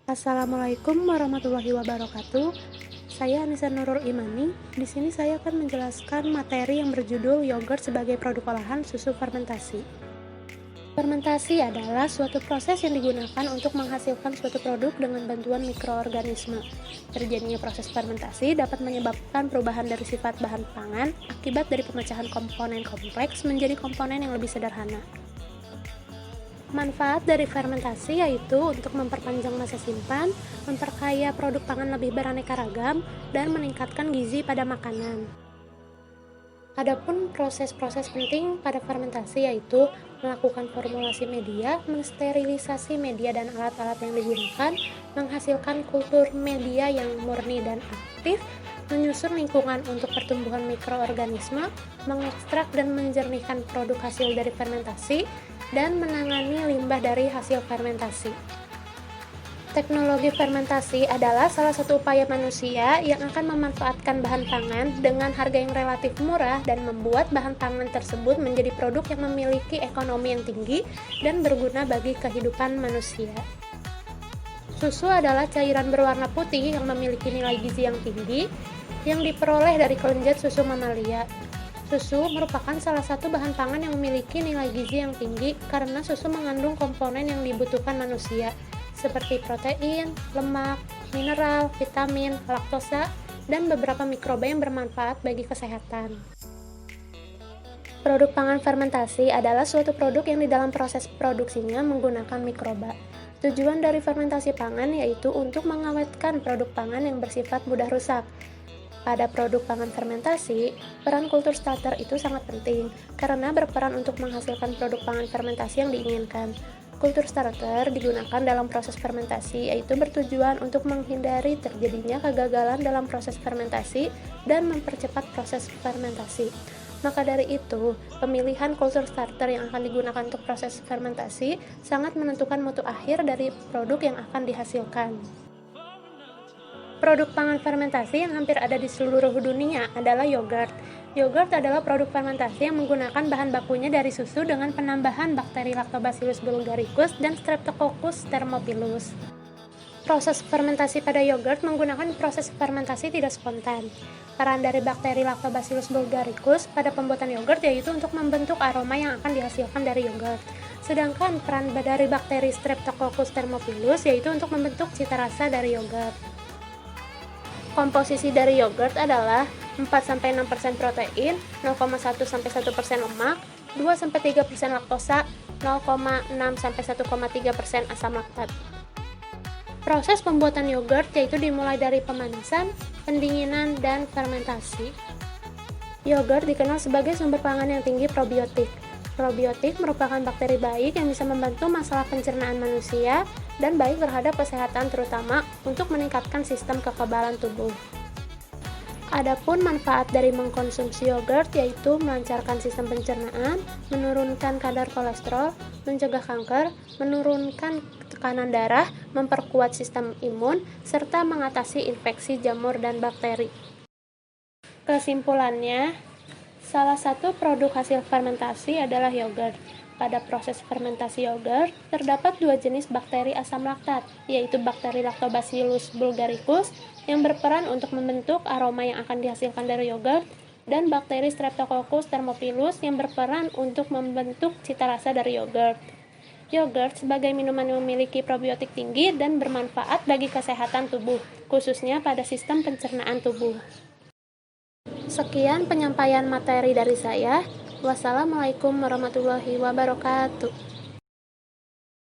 Assalamualaikum warahmatullahi wabarakatuh. Saya Anissa Nurul Imani. Di sini saya akan menjelaskan materi yang berjudul yogurt sebagai produk olahan susu fermentasi. Fermentasi adalah suatu proses yang digunakan untuk menghasilkan suatu produk dengan bantuan mikroorganisme. Terjadinya proses fermentasi dapat menyebabkan perubahan dari sifat bahan pangan akibat dari pemecahan komponen kompleks menjadi komponen yang lebih sederhana. Manfaat dari fermentasi yaitu untuk memperpanjang masa simpan, memperkaya produk pangan lebih beraneka ragam, dan meningkatkan gizi pada makanan. Adapun proses-proses penting pada fermentasi yaitu melakukan formulasi media, mensterilisasi media dan alat-alat yang digunakan, menghasilkan kultur media yang murni dan aktif, menyusun lingkungan untuk pertumbuhan mikroorganisme, mengekstrak dan menjernihkan produk hasil dari fermentasi, dan menangani limbah dari hasil fermentasi. Teknologi fermentasi adalah salah satu upaya manusia yang akan memanfaatkan bahan pangan dengan harga yang relatif murah dan membuat bahan pangan tersebut menjadi produk yang memiliki ekonomi yang tinggi dan berguna bagi kehidupan manusia. Susu adalah cairan berwarna putih yang memiliki nilai gizi yang tinggi yang diperoleh dari kelenjar susu mamalia. Susu merupakan salah satu bahan pangan yang memiliki nilai gizi yang tinggi karena susu mengandung komponen yang dibutuhkan manusia, seperti protein, lemak, mineral, vitamin, laktosa, dan beberapa mikroba yang bermanfaat bagi kesehatan. Produk pangan fermentasi adalah suatu produk yang di dalam proses produksinya menggunakan mikroba. Tujuan dari fermentasi pangan yaitu untuk mengawetkan produk pangan yang bersifat mudah rusak. Pada produk pangan fermentasi, peran kultur starter itu sangat penting karena berperan untuk menghasilkan produk pangan fermentasi yang diinginkan. Kultur starter digunakan dalam proses fermentasi yaitu bertujuan untuk menghindari terjadinya kegagalan dalam proses fermentasi dan mempercepat proses fermentasi. Maka dari itu, pemilihan kultur starter yang akan digunakan untuk proses fermentasi sangat menentukan mutu akhir dari produk yang akan dihasilkan. Produk pangan fermentasi yang hampir ada di seluruh dunia adalah yogurt. Yogurt adalah produk fermentasi yang menggunakan bahan bakunya dari susu dengan penambahan bakteri Lactobacillus bulgaricus dan Streptococcus thermophilus. Proses fermentasi pada yogurt menggunakan proses fermentasi tidak spontan. Peran dari bakteri Lactobacillus bulgaricus pada pembuatan yogurt yaitu untuk membentuk aroma yang akan dihasilkan dari yogurt. Sedangkan peran dari bakteri Streptococcus thermophilus yaitu untuk membentuk cita rasa dari yogurt. Komposisi dari yogurt adalah 4-6% protein, 0,1-1% lemak, 2-3% laktosa, 0,6-1,3% asam laktat. Proses pembuatan yogurt yaitu dimulai dari pemanasan, pendinginan, dan fermentasi. Yogurt dikenal sebagai sumber pangan yang tinggi probiotik. Probiotik merupakan bakteri baik yang bisa membantu masalah pencernaan manusia dan baik terhadap kesehatan terutama untuk meningkatkan sistem kekebalan tubuh. Adapun manfaat dari mengkonsumsi yogurt yaitu melancarkan sistem pencernaan, menurunkan kadar kolesterol, mencegah kanker, menurunkan tekanan darah, memperkuat sistem imun, serta mengatasi infeksi jamur dan bakteri. Kesimpulannya, salah satu produk hasil fermentasi adalah yogurt. Pada proses fermentasi yogurt, terdapat dua jenis bakteri asam laktat, yaitu bakteri Lactobacillus bulgaricus yang berperan untuk membentuk aroma yang akan dihasilkan dari yogurt, dan bakteri Streptococcus thermophilus yang berperan untuk membentuk cita rasa dari yogurt. Yogurt sebagai minuman yang memiliki probiotik tinggi dan bermanfaat bagi kesehatan tubuh, khususnya pada sistem pencernaan tubuh. Sekian penyampaian materi dari saya. Wassalamualaikum warahmatullahi wabarakatuh.